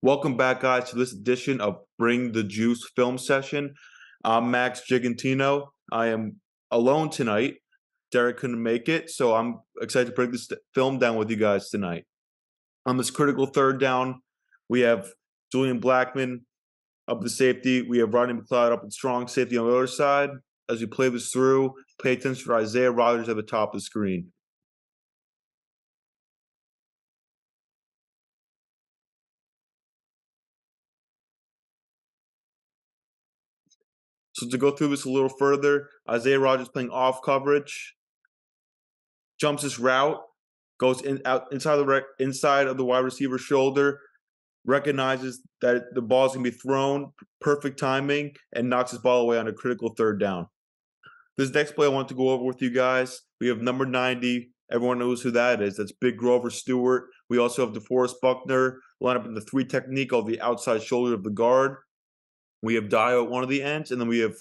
Welcome back, guys, to this edition of Bring the Juice film session. I'm Max Gigantino. I am alone tonight. Derek couldn't make it, so I'm excited to break this film down with you guys tonight. On this critical third down, we have Julian Blackmon up the safety. We have Rodney McLeod up at strong safety on the other side. As we play this through, pay attention to Isaiah Rodgers at the top of the screen. So to go through this a little further, Isaiah Rodgers playing off coverage, jumps his route, goes inside of the wide receiver's shoulder, recognizes that the ball's gonna be thrown, perfect timing, and knocks his ball away on a critical third down. This next play I want to go over with you guys. We have number 90. Everyone knows who that is. That's Big Grover Stewart. We also have DeForest Buckner line up in the three technique on the outside shoulder of the guard. We have Dio at one of the ends, and then we have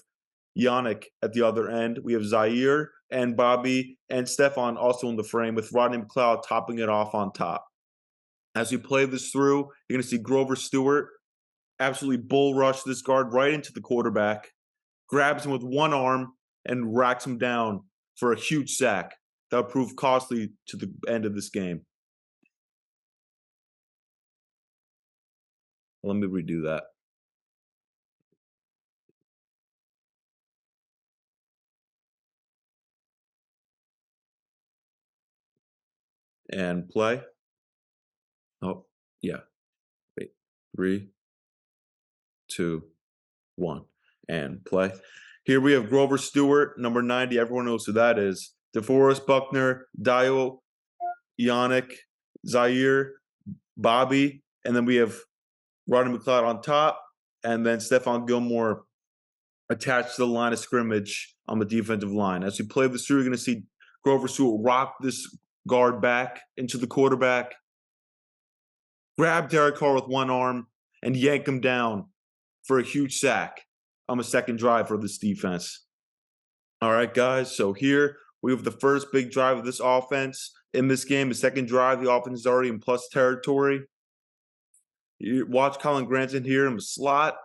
Yannick at the other end. We have Zaire and Bobby and Stefan also in the frame, with Rodney McLeod topping it off on top. As we play this through, you're going to see Grover Stewart absolutely bull rush this guard right into the quarterback, grabs him with one arm, and racks him down for a huge sack that would prove costly to the end of this game. Let me redo that. And play. Oh, yeah. Wait. 3, 2, 1. And play. Here we have Grover Stewart, number 90. Everyone knows who that is. DeForest Buckner, Dio, Yannick, Zaire, Bobby, and then we have Rodney McLeod on top, and then Stephon Gilmore attached to the line of scrimmage on the defensive line. As we play this through, you're going to see Grover Stewart rock this guard back into the quarterback, grab Derek Carr with one arm, and yank him down for a huge sack on the second drive for this defense. All right, guys, so here we have the first big drive of this offense in this game. The second drive, the offense is already in plus territory. You watch Colin Granson here in the slot,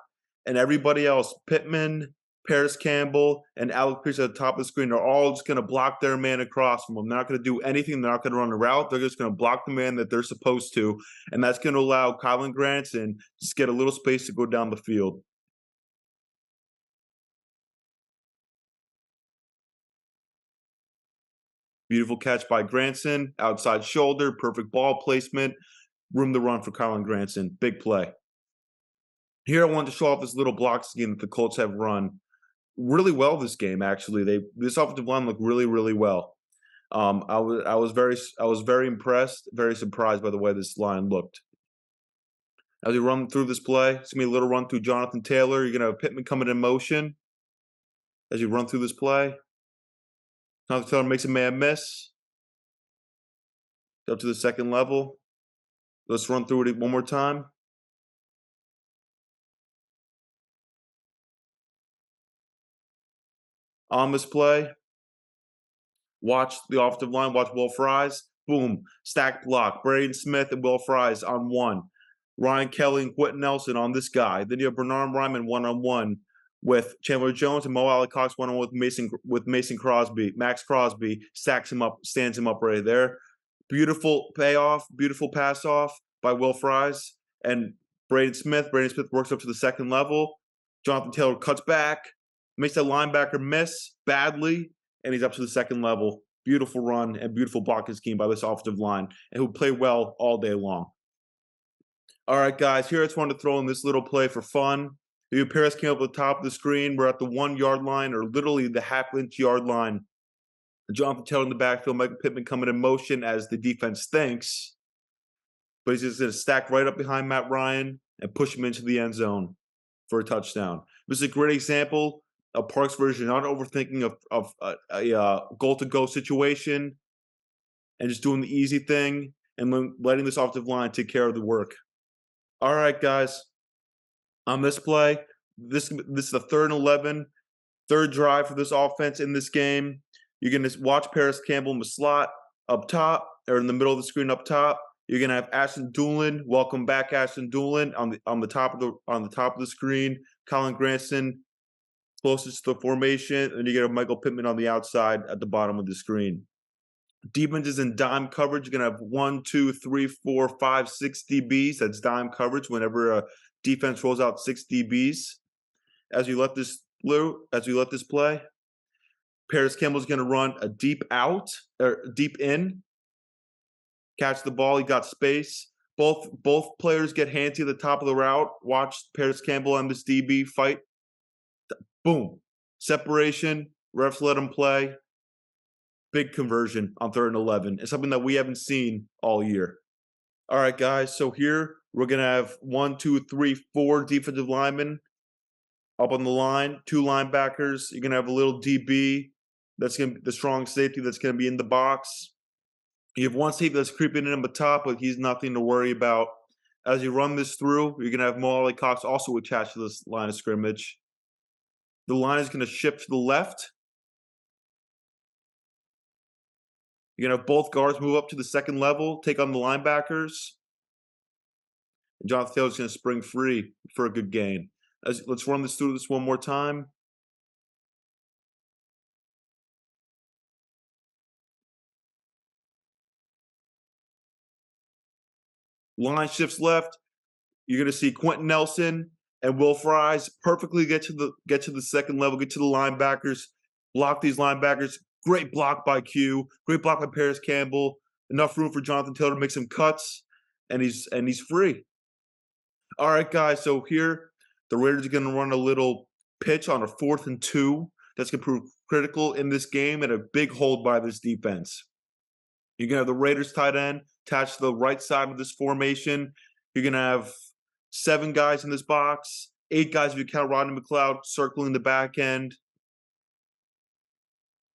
and everybody else, Pittman, Paris Campbell, and Alec Pierce at the top of the screen are all just going to block their man across from them. They're not going to do anything. They're not going to run a route. They're just going to block the man that they're supposed to, and that's going to allow Colin Granson just get a little space to go down the field. Beautiful catch by Granson, outside shoulder, perfect ball placement, room to run for Colin Granson. Big play. Here I wanted to show off this little block scheme that the Colts have run really well this game. Actually, this offensive line looked really, really well. I was very impressed, very surprised by the way this line looked. As we run through this play, it's gonna be a little run through Jonathan Taylor. You're gonna have Pittman coming in motion. As you run through this play, Jonathan Taylor makes a man miss. Go to the second level. Let's run through it one more time. On this play, watch the offensive line, watch Will Fries. Boom, stack block. Braden Smith and Will Fries on one. Ryan Kelly and Quentin Nelson on this guy. Then you have Bernard Ryman one-on-one with Chandler Jones, and Mo Alley Cox one-on-one with Mason Crosby. Max Crosby stacks him up, stands him up right there. Beautiful payoff, beautiful pass off by Will Fries and Braden Smith. Braden Smith works up to the second level. Jonathan Taylor cuts back, makes that linebacker miss badly, and he's up to the second level. Beautiful run and beautiful blocking scheme by this offensive line, and who play well all day long. All right, guys, here I just wanted to throw in this little play for fun. The Paris came up at the top of the screen. We're at the 1 yard line, or literally the half-inch yard line. Jonathan Taylor in the backfield, Michael Pittman coming in motion as the defense thinks. But he's just going to stack right up behind Matt Ryan and push him into the end zone for a touchdown. This is a great example of Park's version, not overthinking of a goal-to-go situation and just doing the easy thing and letting this offensive line take care of the work. All right, guys. On this play, this is the 3rd and 11, third drive for this offense in this game. You're going to watch Paris Campbell in the slot up top, or in the middle of the screen up top. You're gonna have Ashton Doolin. Welcome back, Ashton Doolin, on the top of the screen. Colin Granson closest to the formation, and you get a Michael Pittman on the outside at the bottom of the screen. Defense is in dime coverage. You're gonna have 1, 2, 3, 4, 5, 6 DBs. That's dime coverage whenever a defense rolls out 6 DBs. As you let this play, Paris Campbell's gonna run a deep out or deep in, catch the ball. He got space. Both players get handsy at the top of the route. Watch Paris Campbell and this DB fight. Boom. Separation. Refs let him play. Big conversion on 3rd and 11. It's something that we haven't seen all year. All right, guys. So here we're going to have 1, 2, 3, 4 defensive linemen up on the line, 2 linebackers. You're going to have a little DB that's going to be the strong safety that's going to be in the box. You have 1 safety that's creeping in on the top, but he's nothing to worry about. As you run this through, you're going to have Mo Cox also attached to this line of scrimmage. The line is going to shift to the left. You're going to have both guards move up to the second level, take on the linebackers. And Jonathan Taylor's going to spring free for a good gain. Let's run this through this one more time. Line shifts left. You're going to see Quentin Nelson and Will Fries perfectly get to the second level, get to the linebackers, block these linebackers. Great block by Q. Great block by Paris Campbell. Enough room for Jonathan Taylor to make some cuts, and he's free. All right, guys. So here the Raiders are going to run a little pitch on a 4th and 2. That's going to prove critical in this game and a big hold by this defense. You're going to have the Raiders tight end attached to the right side of this formation. You're going to have 7 guys in this box, 8 guys if you count Rodney McLeod circling the back end.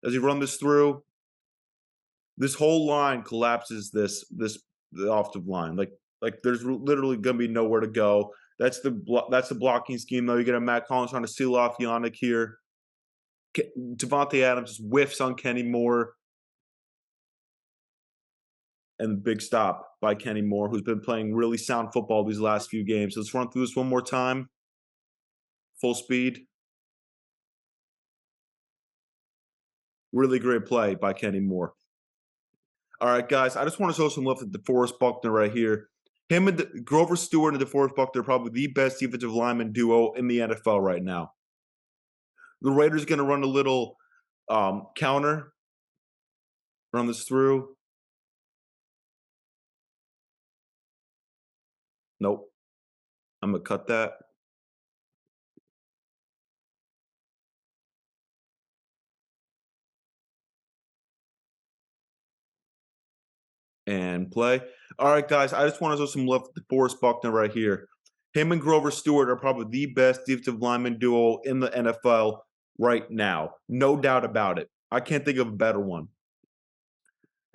As you run this through, this whole line collapses the offensive line. Like there's literally going to be nowhere to go. That's the blocking scheme, though. You're going to have Matt Collins trying to seal off Yannick here. Devontae Adams just whiffs on Kenny Moore. And the big stop by Kenny Moore, who's been playing really sound football these last few games. Let's run through this one more time. Full speed. Really great play by Kenny Moore. All right, guys, I just want to show some love to DeForest Buckner right here. Him and Grover Stewart and DeForest Buckner are probably the best defensive lineman duo in the NFL right now. The Raiders are going to run a little counter. Run this through. Nope. I'm going to cut that. And play. All right, guys, I just want to show some love to DeForest Buckner right here. Him and Grover Stewart are probably the best defensive lineman duo in the NFL right now. No doubt about it. I can't think of a better one.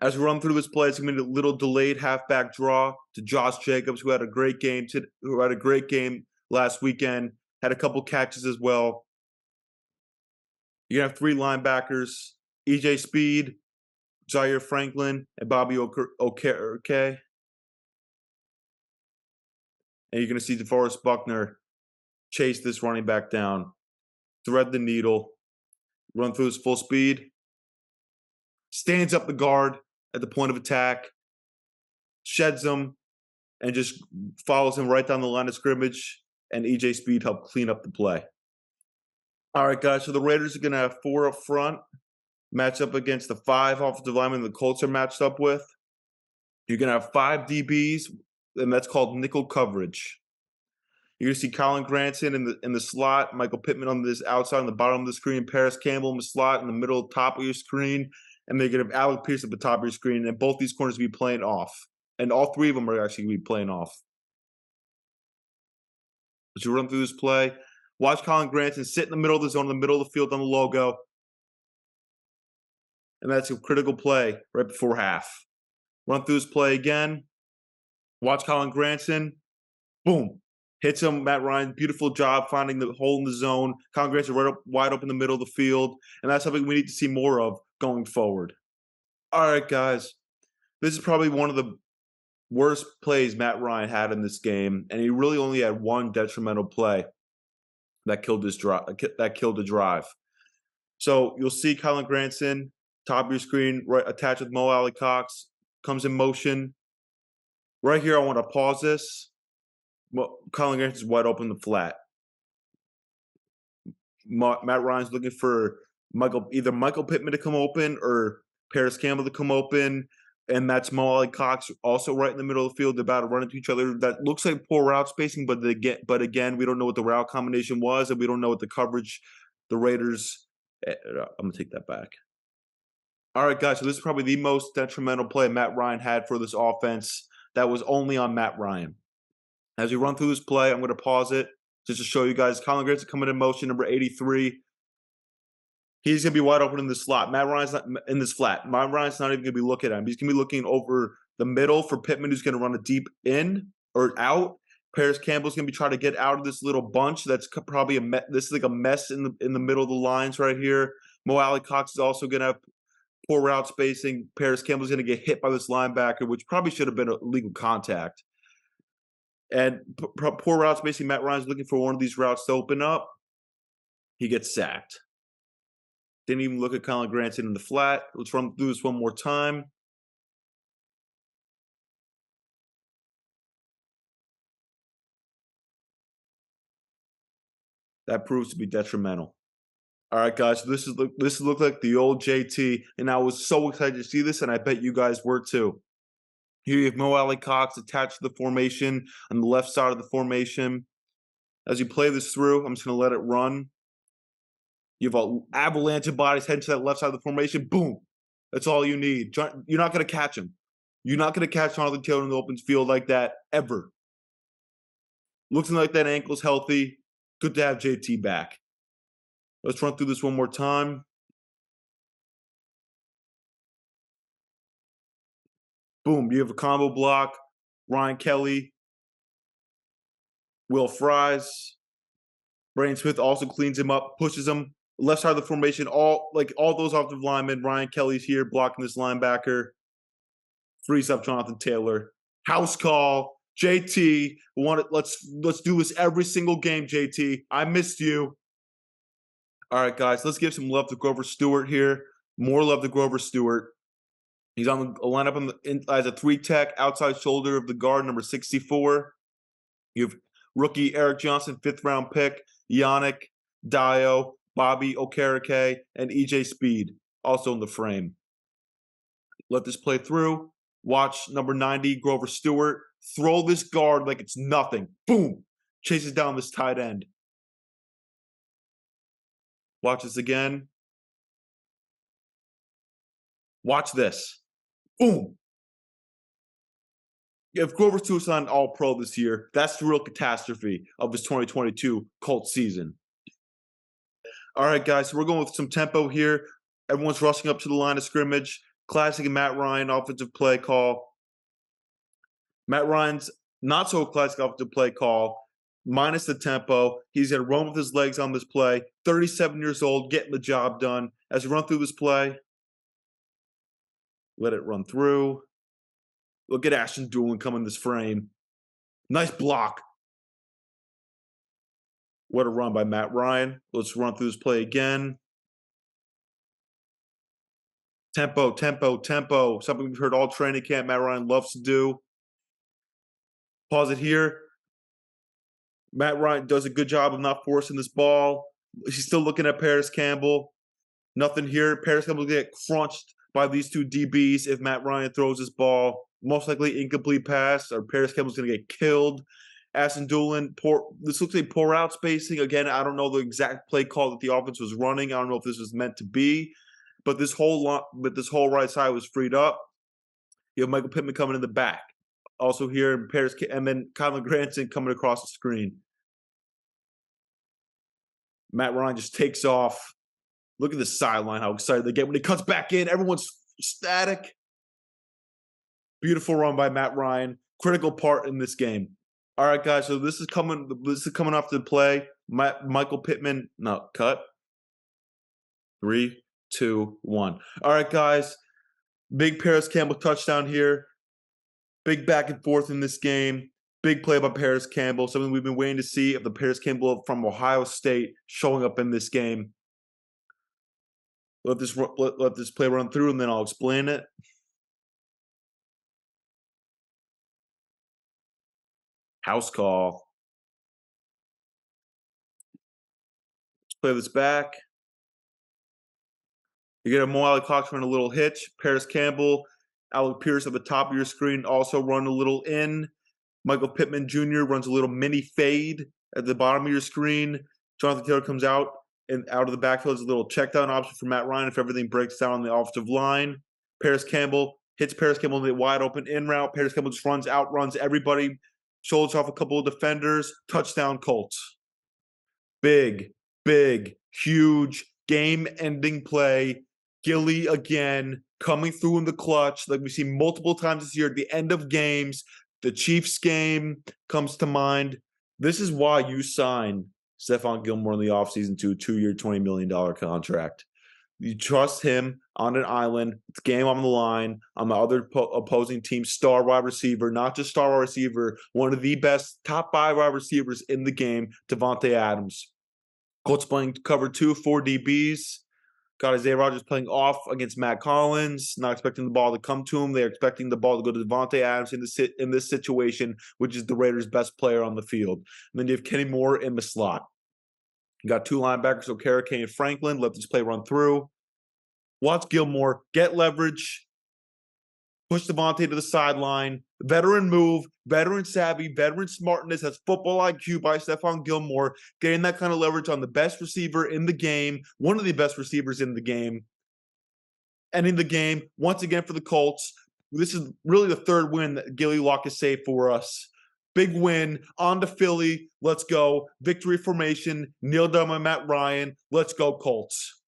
As we run through this play, it's going to be a little delayed halfback draw to Josh Jacobs, who had a great game last weekend, had a couple catches as well. You're going to have 3 linebackers, EJ Speed, Zaire Franklin, and Bobby Okereke. And you're going to see DeForest Buckner chase this running back down, thread the needle, run through his full speed, stands up the guard at the point of attack, sheds him, and just follows him right down the line of scrimmage, and EJ Speed helped clean up the play. All right, guys, so the Raiders are going to have 4 up front, match up against the 5 offensive linemen the Colts are matched up with. You're going to have 5 DBs, and that's called nickel coverage. You're going to see Colin Granson in the slot, Michael Pittman on this outside on the bottom of the screen, Paris Campbell in the slot in the middle, top of your screen, and they're going to have Alec Pierce at the top of your screen, and both these corners will be playing off. And all 3 of them are actually going to be playing off. As you run through this play, watch Colin Granson sit in the middle of the zone, in the middle of the field on the logo. And that's a critical play right before half. Run through this play again. Watch Colin Granson. Boom. Hits him. Matt Ryan, beautiful job finding the hole in the zone. Colin Granson wide up in the middle of the field. And that's something we need to see more of going forward. All right, guys. This is probably one of the worst plays Matt Ryan had in this game, and he really only had one detrimental play that killed the drive. So you'll see Kylen Granson, top of your screen, right attached with Mo Alley Cox, comes in motion. Right here, I want to pause this. Kylen Granson's wide open in the flat. Matt Ryan's looking for either Michael Pittman to come open or Paris Campbell to come open. And that's Mo Alley Cox also right in the middle of the field. They're about to run into each other. That looks like poor route spacing, but again, we don't know what the route combination was, and we don't know what the coverage the Raiders. I'm going to take that back. All right, guys, so this is probably the most detrimental play Matt Ryan had for this offense that was only on Matt Ryan. As we run through this play, I'm going to pause it just to show you guys. Kylen Granson coming in motion, number 83. He's going to be wide open in the slot. Matt Ryan's not in this flat. Matt Ryan's not even going to be looking at him. He's going to be looking over the middle for Pittman, who's going to run a deep in or out. Paris Campbell's going to be trying to get out of this little bunch. That's probably this is like a mess in the middle of the lines right here. Mo Alley Cox is also going to have poor route spacing. Paris Campbell's going to get hit by this linebacker, which probably should have been a legal contact. And poor route spacing. Matt Ryan's looking for one of these routes to open up. He gets sacked. Didn't even look at Kylen Granson in the flat. Let's run through this one more time. That proves to be detrimental. All right, guys. So this looked like the old JT, and I was so excited to see this, and I bet you guys were too. Here you have Mo Alley Cox attached to the formation on the left side of the formation. As you play this through, I'm just going to let it run. You have an avalanche of bodies heading to that left side of the formation. Boom. That's all you need. You're not going to catch him. You're not going to catch Jonathan Taylor in the open field like that ever. Looking like that ankle's healthy. Good to have JT back. Let's run through this one more time. Boom. You have a combo block. Ryan Kelly. Will Fries. Braden Smith also cleans him up, pushes him. Left side of the formation, all those offensive linemen. Ryan Kelly's here blocking this linebacker. Frees up Jonathan Taylor. House call. JT, let's do this every single game, JT. I missed you. All right, guys, let's give some love to Grover Stewart here. More love to Grover Stewart. He's on the lineup as a 3-tech outside shoulder of the guard, number 64. You have rookie Eric Johnson, 5th-round pick. Yannick, Dio, Bobby Okereke, and EJ Speed also in the frame. Let this play through. Watch number 90, Grover Stewart, throw this guard like it's nothing. Boom. Chases down this tight end. Watch this again. Watch this. Boom. If Grover Stewart's not an all-pro this year, that's the real catastrophe of his 2022 Colts season. All right, guys, so we're going with some tempo here. Everyone's rushing up to the line of scrimmage. Classic Matt Ryan offensive play call. Matt Ryan's not so classic offensive play call, minus the tempo. He's going to run with his legs on this play. 37 years old, getting the job done. As we run through this play, let it run through. Look at Ashton Doolin coming in this frame. Nice block. What a run by Matt Ryan. Let's run through this play again. Tempo, tempo, tempo. Something we've heard all training camp Matt Ryan loves to do. Pause it here. Matt Ryan does a good job of not forcing this ball. He's still looking at Paris Campbell. Nothing here. Paris Campbell will get crunched by these two DBs if Matt Ryan throws this ball. Most likely incomplete pass, or Paris Campbell's going to get killed. Ashton Doolin, this looks like poor route spacing. Again, I don't know the exact play call that the offense was running. I don't know if this was meant to be, but this whole right side was freed up. You have Michael Pittman coming in the back. Also here, and then Kylen Granson coming across the screen. Matt Ryan just takes off. Look at the sideline, how excited they get. When he cuts back in, everyone's ecstatic. Beautiful run by Matt Ryan. Critical part in this game. All right, guys, so this is coming off the play. Michael Pittman, no, cut. 3, 2, 1. All right, guys. Big Paris Campbell touchdown here. Big back and forth in this game. Big play by Paris Campbell, something we've been waiting to see of the Paris Campbell from Ohio State showing up in this game. Let this play run through, and then I'll explain it. House call. Let's play this back. You get a Mo Alley Cox run a little hitch. Paris Campbell, Alec Pierce at the top of your screen also run a little in. Michael Pittman Jr. runs a little mini fade at the bottom of your screen. Jonathan Taylor comes out and out of the backfield is a little check down option for Matt Ryan if everything breaks down on the offensive line. Paris Campbell hits Paris Campbell in the wide open in route. Paris Campbell just outruns everybody, shoulders off a couple of defenders. Touchdown Colts. Big, huge, game-ending play. Gilly again coming through in the clutch like we've seen multiple times this year at the end of games. The Chiefs game comes to mind. This is why you sign Stephon Gilmore in the offseason to a 2-year, $20 million contract. You trust him on an island. It's game on the line on the other opposing team's star wide receiver, not just star wide receiver, one of the best top 5 wide receivers in the game, Devontae Adams. Colts playing cover 2, 4 DBs. Got Isaiah Rodgers playing off against Matt Collins, not expecting the ball to come to him. They're expecting the ball to go to Devontae Adams in this situation, which is the Raiders' best player on the field. And then you have Kenny Moore in the slot. You got 2 linebackers, O'Kara, Kane, and Franklin. Let this play run through. Watch Gilmore get leverage, push Devontae to the sideline. Veteran move, veteran savvy, veteran smartness. That's football IQ by Stephon Gilmore, getting that kind of leverage on the best receiver in the game, one of the best receivers in the game. And in the game, once again for the Colts, this is really the 3rd win that Gilly Lock has saved for us. Big win, on to Philly. Let's go. Victory formation, kneel down by Matt Ryan. Let's go, Colts.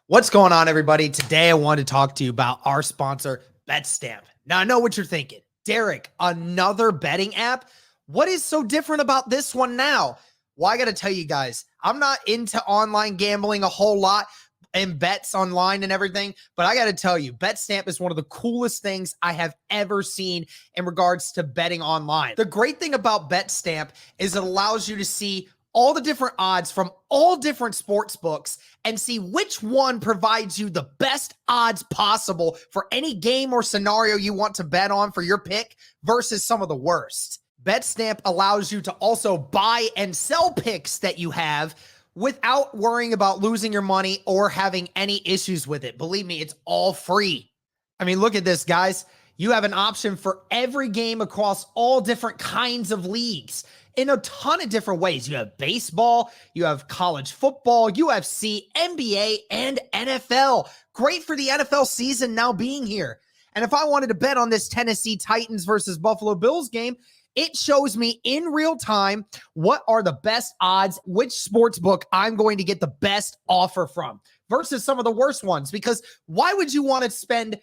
What's going on, everybody? Today I want to talk to you about our sponsor, BetStamp. Now, I know what you're thinking. Derek, another betting app? What is so different about this one now? Well, I got to tell you guys, I'm not into online gambling a whole lot and bets online and everything, but I got to tell you, BetStamp is one of the coolest things I have ever seen in regards to betting online. The great thing about BetStamp is it allows you to see all the different odds from all different sports books and see which one provides you the best odds possible for any game or scenario you want to bet on for your pick versus some of the worst. BetStamp allows you to also buy and sell picks that you have without worrying about losing your money or having any issues with it. Believe me, it's all free. I mean, look at this, guys. You have an option for every game across all different kinds of leagues in a ton of different ways. You have baseball, you have college football, UFC, NBA, and NFL. Great for the NFL season now being here. And if I wanted to bet on this Tennessee Titans versus Buffalo Bills game, it shows me in real time what are the best odds, which sports book I'm going to get the best offer from versus some of the worst ones. Because why would you want to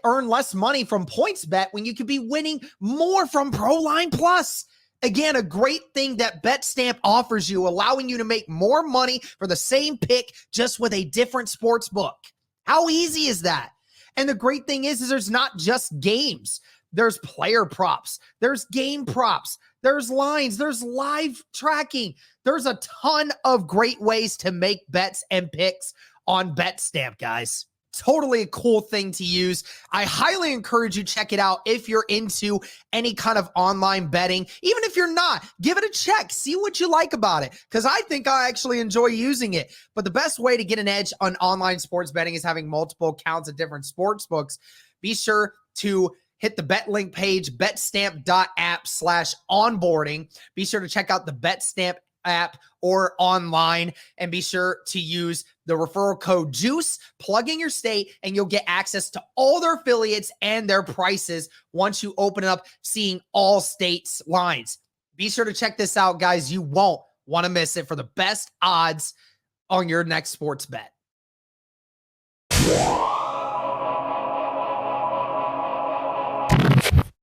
earn less money from PointsBet when you could be winning more from ProLine Plus? Again, a great thing that BetStamp offers you, allowing you to make more money for the same pick just with a different sports book. How easy is that? And the great thing is there's not just games. There's player props. There's game props. There's lines. There's live tracking. There's a ton of great ways to make bets and picks on BetStamp, guys. Totally a cool thing to use. I highly encourage you to check it out if you're into any kind of online betting. Even if you're not, give it a check. See what you like about it, because I think I actually enjoy using it. But the best way to get an edge on online sports betting is having multiple accounts at different sports books. Be sure to hit the BetLink page, betstamp.app/onboarding. Be sure to check out the BetStamp app or online, and be sure to use the referral code JUICE, plug in your state, and you'll get access to all their affiliates and their prices once you open it up, seeing all states' lines. Be sure to check this out, guys. You won't want to miss it for the best odds on your next sports bet.